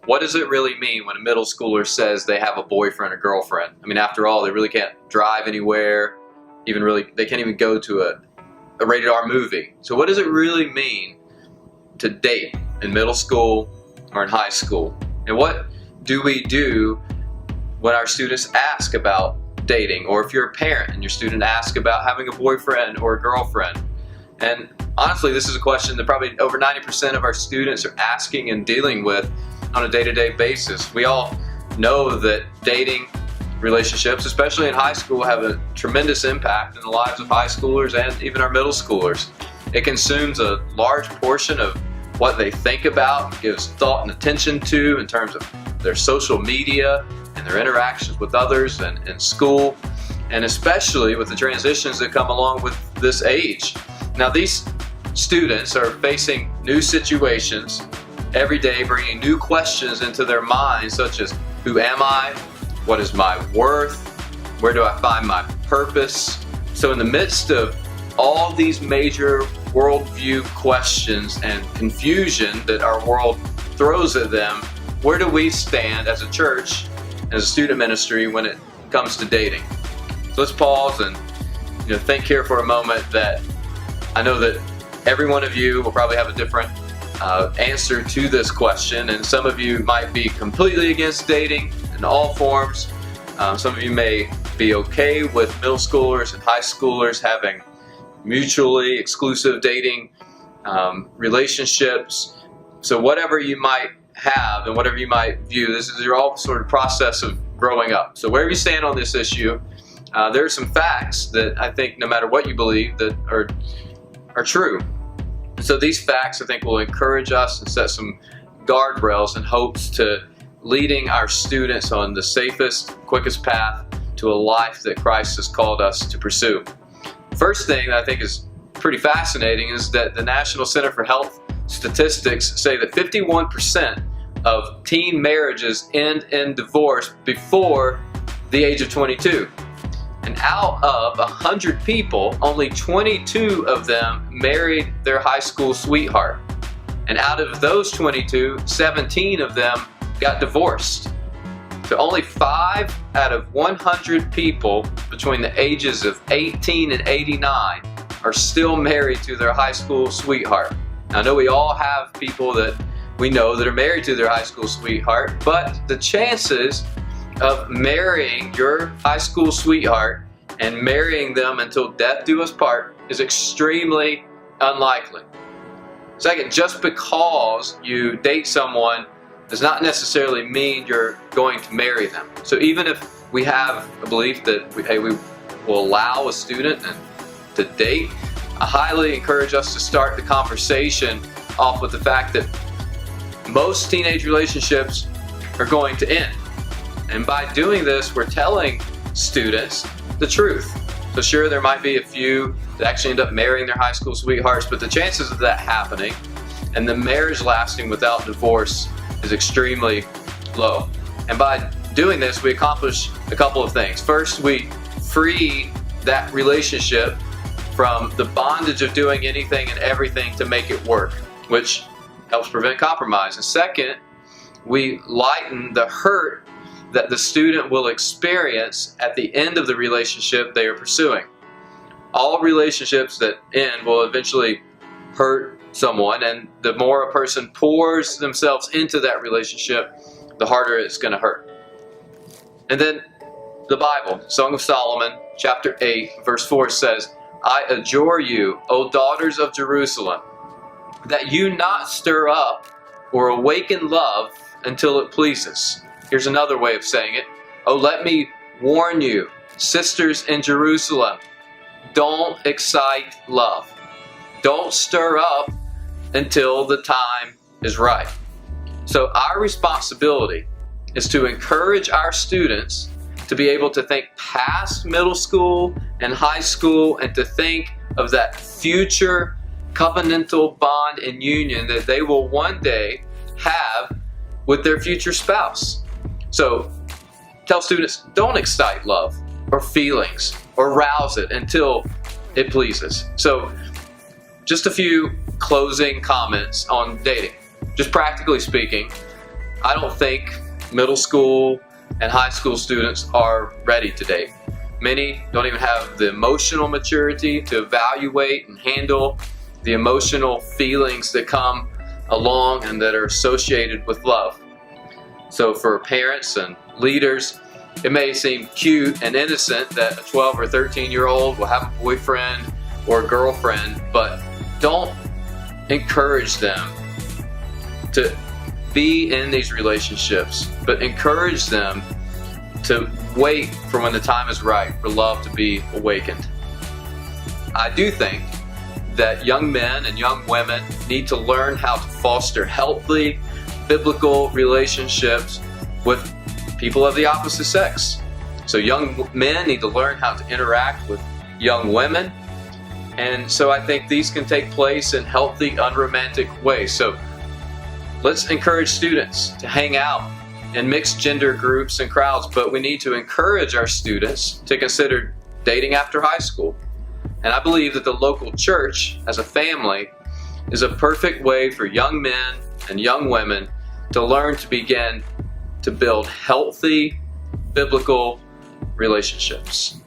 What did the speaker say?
What does it really mean when a middle schooler says they have a boyfriend or girlfriend? I mean, after all, they really can't drive anywhere, they can't even go to a rated R movie. So what does it really mean to date in middle school or in high school? And what do we do when our students ask about dating, or if you're a parent and your student asks about having a boyfriend or a girlfriend? And honestly, this is a question that probably over 90% of our students are asking and dealing with on a day-to-day basis. We all know that dating relationships, especially in high school, have a tremendous impact in the lives of high schoolers and even our middle schoolers. It consumes a large portion of what they think about, gives thought and attention to in terms of their social media and their interactions with others and in school, and especially with the transitions that come along with this age. Now, these students are facing new situations every day, bringing new questions into their minds, such as, who am I? What is my worth? Where do I find my purpose? So in the midst of all these major worldview questions and confusion that our world throws at them, where do we stand as a church, as a student ministry, when it comes to dating? So let's pause and think here for a moment. That I know that every one of you will probably have a different answer to this question, and some of you might be completely against dating in all forms. Some of you may be okay with middle schoolers and high schoolers having mutually exclusive dating relationships. So whatever you might have and whatever you might view, this is your all sort of process of growing up. So wherever you stand on this issue, there are some facts that I think, no matter what you believe, that are true. So these facts, I think, will encourage us and set some guardrails in hopes to leading our students on the safest, quickest path to a life that Christ has called us to pursue. First thing that I think is pretty fascinating is that the National Center for Health Statistics say that 51% of teen marriages end in divorce before the age of 22. And out of 100 people, only 22 of them married their high school sweetheart. And out of those 22, 17 of them got divorced. So only 5 out of 100 people between the ages of 18 and 89 are still married to their high school sweetheart. Now, I know we all have people that we know that are married to their high school sweetheart, but the chances of marrying your high school sweetheart and marrying them until death do us part is extremely unlikely. Second, just because you date someone does not necessarily mean you're going to marry them. So even if we have a belief that we will allow a student to date, I highly encourage us to start the conversation off with the fact that most teenage relationships are going to end. And by doing this, we're telling students the truth. So sure, there might be a few that actually end up marrying their high school sweethearts, but the chances of that happening and the marriage lasting without divorce is extremely low. And by doing this, we accomplish a couple of things. First, we free that relationship from the bondage of doing anything and everything to make it work, which helps prevent compromise. And second, we lighten the hurt that the student will experience at the end of the relationship they are pursuing. All relationships that end will eventually hurt someone, and the more a person pours themselves into that relationship, the harder it's going to hurt. And then the Bible, Song of Solomon, chapter 8, verse 4 says, I adjure you, O daughters of Jerusalem, that you not stir up or awaken love until it pleases. Here's another way of saying it. Oh, let me warn you, sisters in Jerusalem, don't excite love. Don't stir up until the time is right. So our responsibility is to encourage our students to be able to think past middle school and high school and to think of that future covenantal bond and union that they will one day have with their future spouse. So tell students, don't excite love or feelings or rouse it until it pleases. So just a few closing comments on dating. Just practically speaking, I don't think middle school and high school students are ready to date. Many don't even have the emotional maturity to evaluate and handle the emotional feelings that come along and that are associated with love. So for parents and leaders, it may seem cute and innocent that a 12 or 13-year-old will have a boyfriend or a girlfriend, but don't encourage them to be in these relationships, but encourage them to wait for when the time is right for love to be awakened. I do think that young men and young women need to learn how to foster healthy, biblical relationships with people of the opposite sex. So young men need to learn how to interact with young women. And so I think these can take place in healthy, unromantic ways. So let's encourage students to hang out in mixed gender groups and crowds, but we need to encourage our students to consider dating after high school. And I believe that the local church, as a family, is a perfect way for young men and young women to learn to begin to build healthy, biblical relationships.